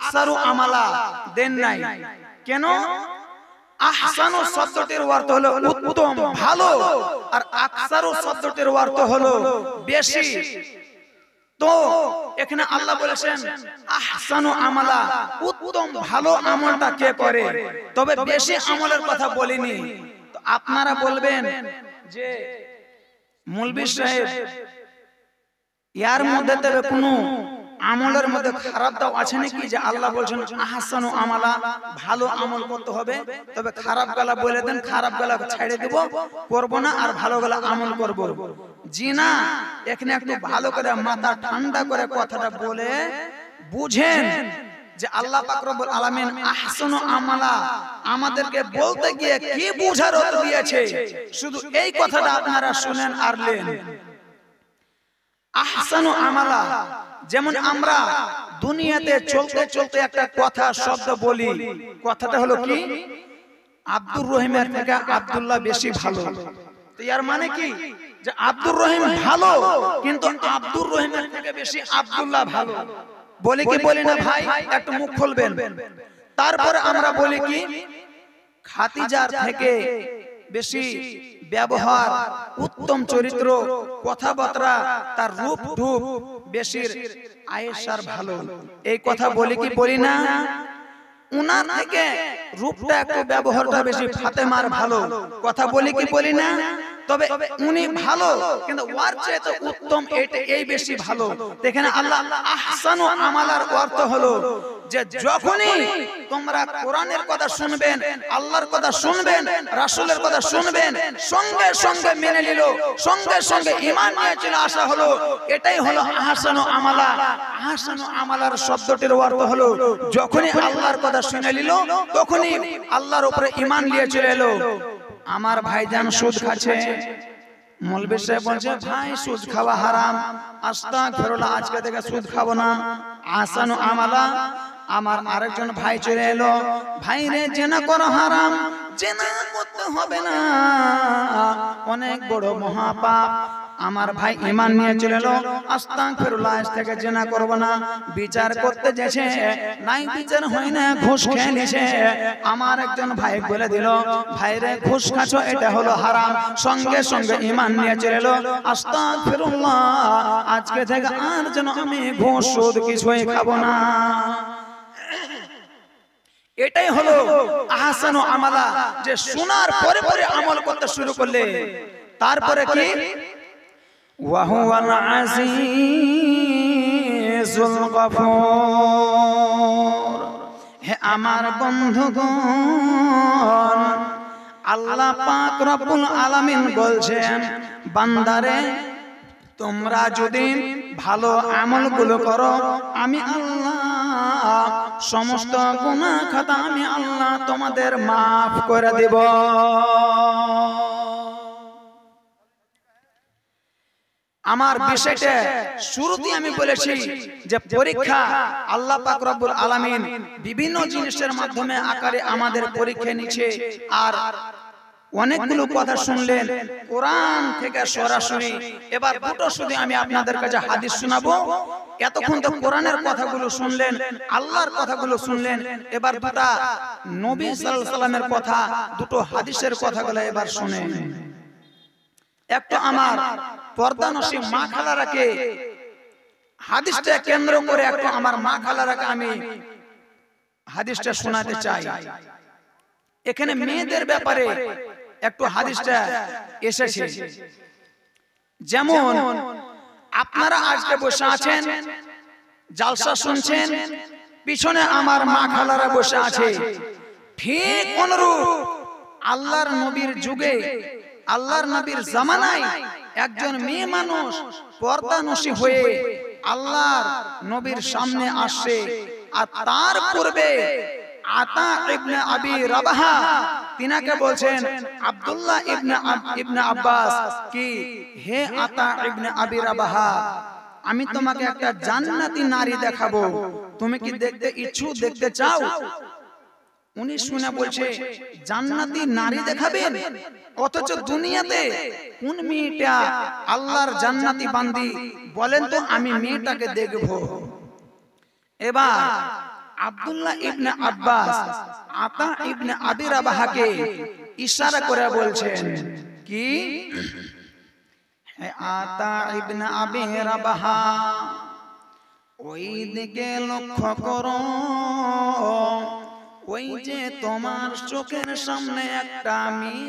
আকসারু আমালা দেন নাই। কেন? আহসানু শব্দটির অর্থ হলো উত্তম, ভালো, আর আকসারু শব্দটির অর্থ হলো বেশি। তো এখানে আল্লাহ বলেছেন আহসানু আমালা, উত্তম ভালো আমলটা কে করে, তবে বেশি আমলের কথা বলিনি। তো আপনারা বলবেন যে মৌলভী সাহেব ইয়ার মধ্যে তবে কোনো আমলের মধ্যে খারাপ দাও আছে নাকি, যে আল্লাহ বলছেন আহসানু আমালা, ভালো আমল করতে হবে, তবে খারাপ গলা বলে দেন, খারাপ গলা ছেড়ে দেব, করব না, আর ভালো গলা আমল করব। জি না, এখানে একটু ভালো করে মাথা ঠান্ডা করে কথাটা বলে বুঝেন যে আল্লাহ পাক রব্বুল আলামিন আহসানু আমালা আমাদেরকে বলতে গিয়ে কি বুঝার অর্থ দিয়েছে, শুধু এই কথাটা আপনারা শুনেন আর নেন। আহসানু আমালা, যেমন আমরা দুনিয়াতে চলতে চলতে একটা কথা শব্দ বলি, কথাটা হলো কি, আব্দুর রহিমের থেকে আব্দুল্লাহ বেশি ভালো। তো এর মানে কি, যে আব্দুর রহিম ভালো, কিন্তু আব্দুর রহিমের থেকে বেশি আব্দুল্লাহ ভালো। বলি কি বলি না ভাই? একটু মুখ খুলবেন। তারপরে আমরা বলি কি, খাদিজার থেকে বেশি ব্যবহার, উত্তম চরিত্র, কথাবার্তা, তার রূপ ঢূপ বেশি আয়েশার ভালো। এই কথা বলি কি বলি না? উনার থেকে রূপটা একটু ব্যবহারটা বেশি ফাতেমার ভালো, কথা বলি কি বলি না? তবে উনি ভালো, কিন্তু ওর চেয়ে তো উত্তম এই বেশি ভালো। এখানে আল্লাহ আহসানু আমালার অর্থ হলো যে যখনই তোমরা কোরআনের কথা শুনবেন, আল্লাহর কথা শুনবেন, রাসূলের কথা শুনবেন, সঙ্গে সঙ্গে মেনে নিল, সঙ্গে সঙ্গে ঈমান নিয়ে চলে আসা হলো, এটাই হলো আহসানু আমালা। আহসানু আমালার শব্দটির অর্থ হলো যখনই আল্লাহর কথা শুনে নিল, তখনই আল্লাহর উপরে ঈমান নিয়ে চলে এলো। আমার ভাইজান সুদ খাচ্ছে, মৌলভী সাহেব বলছে ভাই সুদ খাওয়া হারাম, আস্তাগফিরুল্লাহ, আজকে থেকে সুদ খাবো না। আহসানু আমালা, আমার আরেকজন ভাই চলে এলো, ভাই রে জিনা করা হারাম, জিনা করতে হবে না, অনেক বড় মহাপাপ। আমার ভাই ঈমান নিয়ে চলে এলো, আস্তাগফিরুল্লাহ, আজ থেকে জিনা করব না। বিচার করতে যেছে, নাই বিচার হয় না, ঘুষ খেয়ে নিছে। আমার একজন ভাই বলে দিল, ভাই রে ঘুষ খাচ্ছ, এটা হলো হারাম। সঙ্গে সঙ্গে ঈমান নিয়ে চলে এলো, আস্তাগফিরুল্লাহ, আজকে থেকে আর যেন আমি ঘুষ সুদ কিছুই খাবো না। এটাই হলো আহসানু আমালা, যে শোনার পরে পরে আমল করতে শুরু করলে। তারপরে কি, ওয়া হুয়াল আজিজুল গফুর। হে আমার বন্ধুগণ, আল্লাহ পাক রব্বুল আলামিন বলছেন, বান্দারে তোমরা যদি ভালো আমলগুলো করো, আমি আল্লাহ সমস্ত গুনাহ খাতা আমি আল্লাহ তোমাদের মাফ করে দেব। আমার বিষয়টা শুরুতে আমি বলেছি যে পরীক্ষা আল্লাহ পাক রব্বুল আলামিন বিভিন্ন জিনিসের মাধ্যমে আকারে আমাদের পরীক্ষা নিচ্ছে। আর অনেকগুলো কথা শুনলেন কোরআন থেকে সরাসরি। এবার দুটো শুধু আমি আপনাদের কাছে হাদিস শোনাবো। এতক্ষণ তো কোরআনের কথাগুলো শুনলেন, আল্লাহর কথাগুলো শুনলেন, এবার দুটো নবী সাল্লাল্লাহু আলাইহি সাল্লামের কথা, দুটো হাদিসের কথাগুলো এবার শুনেন। একটু আমার পর্দানসী মা খালারাকে হাদিসটা কেন্দ্র করে একটু আমার মা খালারাকে আমি হাদিসটা শোনাতে চাই। এখানে মেয়েদের ব্যাপারে একটু হাদিসটা এসেছে। যেমন আপনারা আজকে বসে আছেন, জালসা শুনছেন, পিছনে আমার মা খালারা বসে আছে। ঠিক অনুরূপ আল্লাহর নবীর যুগে, আল্লাহর নবীর জামানায় একজন মেয়ে মানুষ পর্দানসী হয়ে আল্লাহর নবীর সামনে আসছে। আর তার পূর্বে আতা ইবনে আবি রাবাহা তিনাকে বলছেন আব্দুল্লাহ ইবনে আব্বাস কি, হে আতা ইবনে আবি রাবাহা, আমি তোমাকে একটা জান্নাতি নারী দেখাবো, তুমি কি দেখতে ইচ্ছুক, দেখতে চাও? উনি শুনে বলছে জান্নাতি নারী দেখাবেন, অথচ দুনিয়াতে কোন মেয়েটা আল্লাহর জান্নাতি বান্দি বলেন তো, আমি মেয়েটাকে দেখব। এবার আব্দুল্লাহ ইবনে আব্বাস আতা ইবনে আবি রাবাহাকে ইশারা করে বলছেন কি, হে আতা ইবনে আবি রাবাহা, ওই দিকে লক্ষ্য করো, ওই যে তোমার চোখের সামনে একটা মেয়ে